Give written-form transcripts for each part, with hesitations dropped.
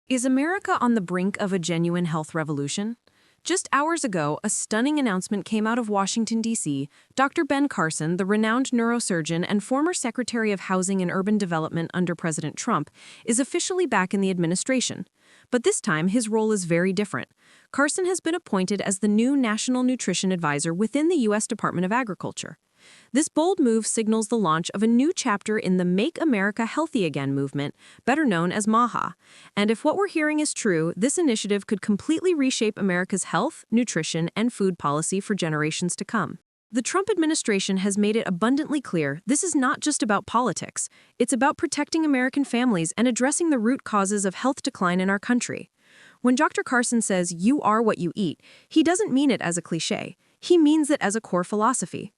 Is America on the brink of a genuine health revolution? Just hours ago, a stunning announcement came out of Washington, D.C. Dr. Ben Carson, the renowned neurosurgeon and former Secretary of Housing and Urban Development under President Trump, is officially back in the administration. But this time, his role is very different. Carson has been appointed as the new National Nutrition Advisor within the U.S. Department of Agriculture. This bold move signals the launch of a new chapter in the Make America Healthy Again movement, better known as MAHA. And if what we're hearing is true, this initiative could completely reshape America's health, nutrition, and food policy for generations to come. The Trump administration has made it abundantly clear this is not just about politics. It's about protecting American families and addressing the root causes of health decline in our country. When Dr. Carson says, "You are what you eat," he doesn't mean it as a cliché. He means it as a core philosophy.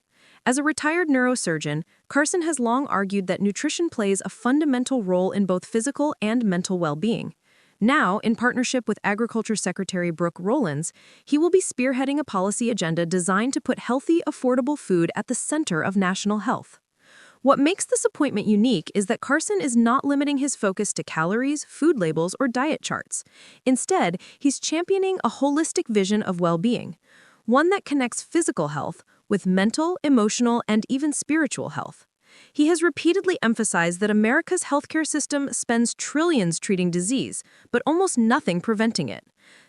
As a retired neurosurgeon, Carson has long argued that nutrition plays a fundamental role in both physical and mental well-being. Now, in partnership with Agriculture Secretary Brooke Rollins, he will be spearheading a policy agenda designed to put healthy, affordable food at the center of national health. What makes this appointment unique is that Carson is not limiting his focus to calories, food labels, or diet charts. Instead, he's championing a holistic vision of well-being, one that connects physical health with mental, emotional, and even spiritual health. He has repeatedly emphasized that America's healthcare system spends trillions treating disease, but almost nothing preventing it.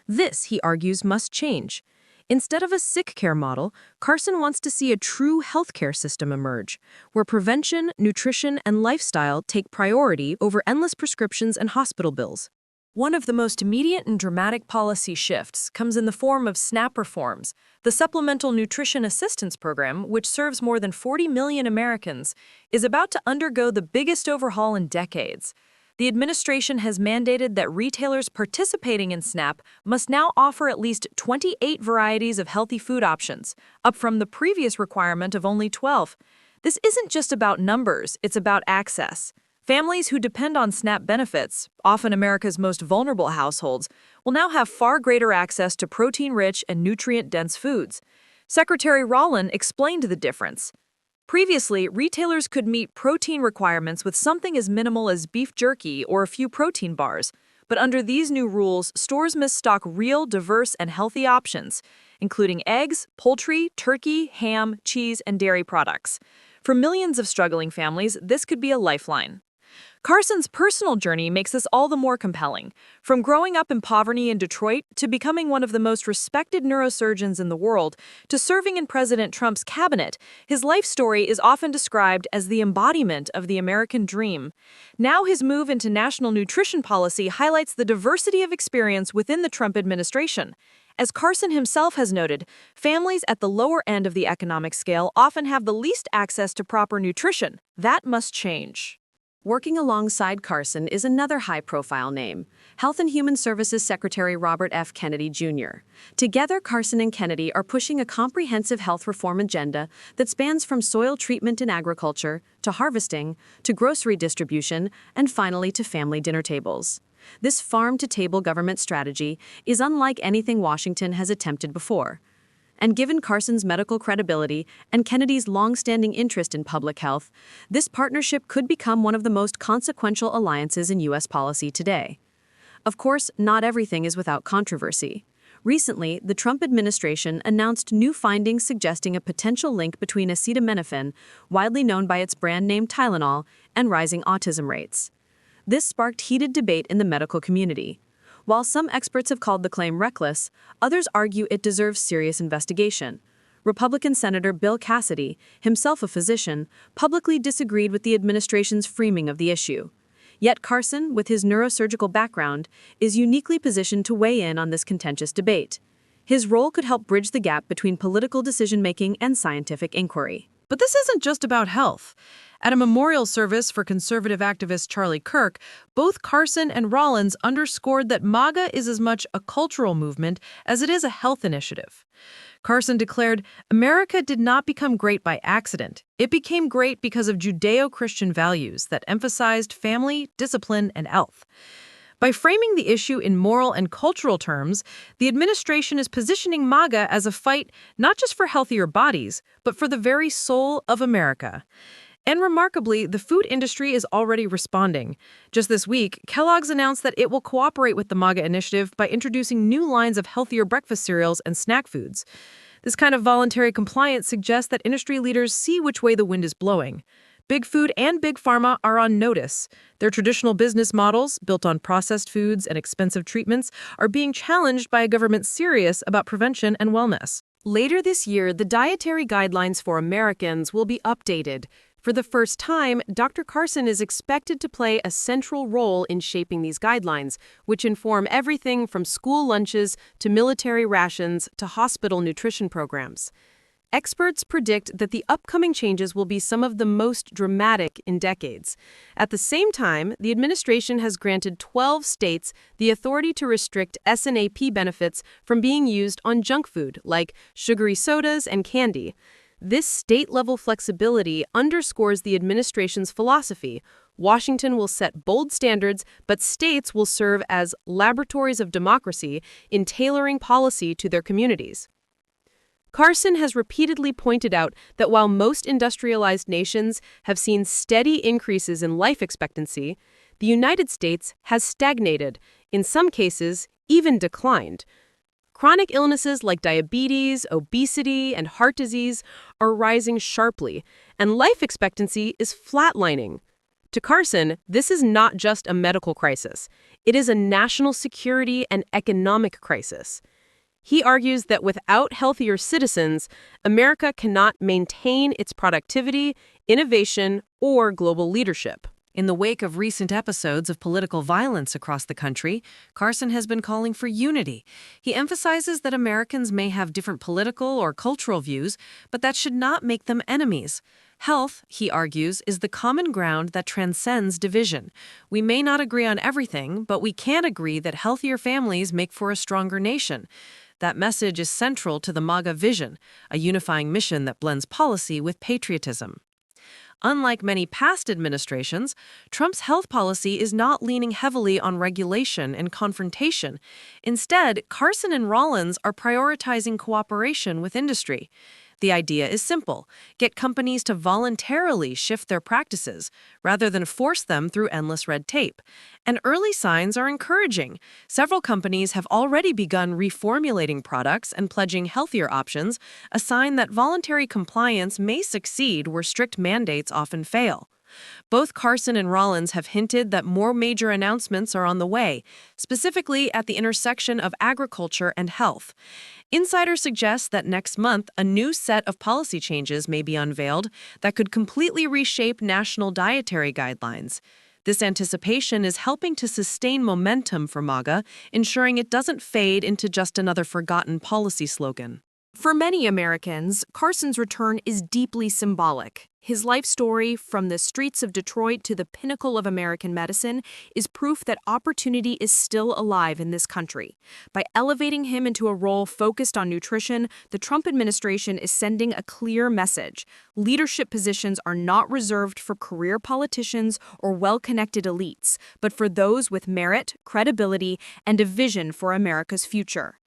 This, he argues, must change. Instead of a sick care model, Carson wants to see a true healthcare system emerge, where prevention, nutrition, and lifestyle take priority over endless prescriptions and hospital bills. One of the most immediate and dramatic policy shifts comes in the form of SNAP reforms, the Supplemental Nutrition Assistance Program, which serves more than 40 million Americans, is about to undergo the biggest overhaul in decades. The administration has mandated that retailers participating in SNAP must now offer at least 28 varieties of healthy food options, up from the previous requirement of only 12. This isn't just about numbers, it's about access. Families who depend on SNAP benefits, often America's most vulnerable households, will now have far greater access to protein-rich and nutrient-dense foods. Secretary Rollins explained the difference. Previously, retailers could meet protein requirements with something as minimal as beef jerky or a few protein bars. But under these new rules, stores must stock real, diverse, and healthy options, including eggs, poultry, turkey, ham, cheese, and dairy products. For millions of struggling families, this could be a lifeline. Carson's personal journey makes this all the more compelling. From growing up in poverty in Detroit to becoming one of the most respected neurosurgeons in the world to serving in President Trump's cabinet, his life story is often described as the embodiment of the American dream. Now his move into national nutrition policy highlights the diversity of experience within the Trump administration. As Carson himself has noted, families at the lower end of the economic scale often have the least access to proper nutrition. That must change. Working alongside Carson is another high-profile name, Health and Human Services Secretary Robert F. Kennedy, Jr. Together, Carson and Kennedy are pushing a comprehensive health reform agenda that spans from soil treatment in agriculture, to harvesting, to grocery distribution, and finally to family dinner tables. This farm-to-table government strategy is unlike anything Washington has attempted before. And given Carson's medical credibility and Kennedy's long-standing interest in public health, this partnership could become one of the most consequential alliances in U.S. policy today. Of course, not everything is without controversy. Recently, the Trump administration announced new findings suggesting a potential link between acetaminophen, widely known by its brand name Tylenol, and rising autism rates. This sparked heated debate in the medical community. While some experts have called the claim reckless, others argue it deserves serious investigation. Republican Senator Bill Cassidy, himself a physician, publicly disagreed with the administration's framing of the issue. Yet Carson, with his neurosurgical background, is uniquely positioned to weigh in on this contentious debate. His role could help bridge the gap between political decision-making and scientific inquiry. But this isn't just about health. At a memorial service for conservative activist Charlie Kirk, both Carson and Rollins underscored that MAGA is as much a cultural movement as it is a health initiative. Carson declared, "America did not become great by accident. It became great because of Judeo-Christian values that emphasized family, discipline, and health." By framing the issue in moral and cultural terms, the administration is positioning MAGA as a fight not just for healthier bodies, but for the very soul of America. And remarkably, the food industry is already responding. Just this week, Kellogg's announced that it will cooperate with the MAHA initiative by introducing new lines of healthier breakfast cereals and snack foods. This kind of voluntary compliance suggests that industry leaders see which way the wind is blowing. Big Food and Big Pharma are on notice. Their traditional business models, built on processed foods and expensive treatments, are being challenged by a government serious about prevention and wellness. Later this year, the Dietary Guidelines for Americans will be updated. For the first time, Dr. Carson is expected to play a central role in shaping these guidelines, which inform everything from school lunches to military rations to hospital nutrition programs. Experts predict that the upcoming changes will be some of the most dramatic in decades. At the same time, the administration has granted 12 states the authority to restrict SNAP benefits from being used on junk food, like sugary sodas and candy. This state-level flexibility underscores the administration's philosophy. Washington will set bold standards, but states will serve as laboratories of democracy in tailoring policy to their communities. Carson has repeatedly pointed out that while most industrialized nations have seen steady increases in life expectancy, the United States has stagnated, in some cases, even declined. Chronic illnesses like diabetes, obesity, and heart disease are rising sharply, and life expectancy is flatlining. To Carson, this is not just a medical crisis. It is a national security and economic crisis. He argues that without healthier citizens, America cannot maintain its productivity, innovation, or global leadership. In the wake of recent episodes of political violence across the country, Carson has been calling for unity. He emphasizes that Americans may have different political or cultural views, but that should not make them enemies. Health, he argues, is the common ground that transcends division. We may not agree on everything, but we can agree that healthier families make for a stronger nation. That message is central to the MAHA vision, a unifying mission that blends policy with patriotism. Unlike many past administrations, Trump's health policy is not leaning heavily on regulation and confrontation. Instead, Carson and Rollins are prioritizing cooperation with industry. The idea is simple: get companies to voluntarily shift their practices, rather than force them through endless red tape. And early signs are encouraging. Several companies have already begun reformulating products and pledging healthier options, a sign that voluntary compliance may succeed where strict mandates often fail. Both Carson and Rollins have hinted that more major announcements are on the way, specifically at the intersection of agriculture and health. Insiders suggest that next month, a new set of policy changes may be unveiled that could completely reshape national dietary guidelines. This anticipation is helping to sustain momentum for MAHA, ensuring it doesn't fade into just another forgotten policy slogan. For many Americans, Carson's return is deeply symbolic. His life story, from the streets of Detroit to the pinnacle of American medicine, is proof that opportunity is still alive in this country. By elevating him into a role focused on nutrition, the Trump administration is sending a clear message. Leadership positions are not reserved for career politicians or well-connected elites, but for those with merit, credibility, and a vision for America's future.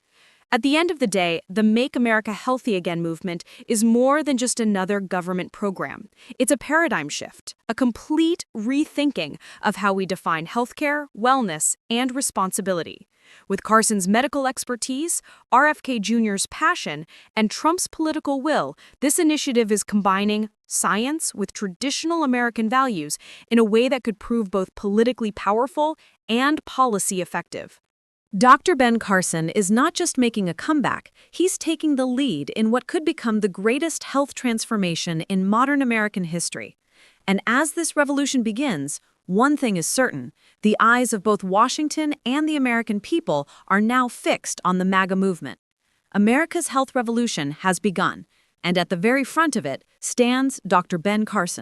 At the end of the day, the Make America Healthy Again movement is more than just another government program. It's a paradigm shift, a complete rethinking of how we define healthcare, wellness, and responsibility. With Carson's medical expertise, RFK Jr.'s passion, and Trump's political will, this initiative is combining science with traditional American values in a way that could prove both politically powerful and policy effective. Dr. Ben Carson is not just making a comeback, he's taking the lead in what could become the greatest health transformation in modern American history. And as this revolution begins, one thing is certain: the eyes of both Washington and the American people are now fixed on the MAGA movement. America's health revolution has begun, and at the very front of it stands Dr. Ben Carson.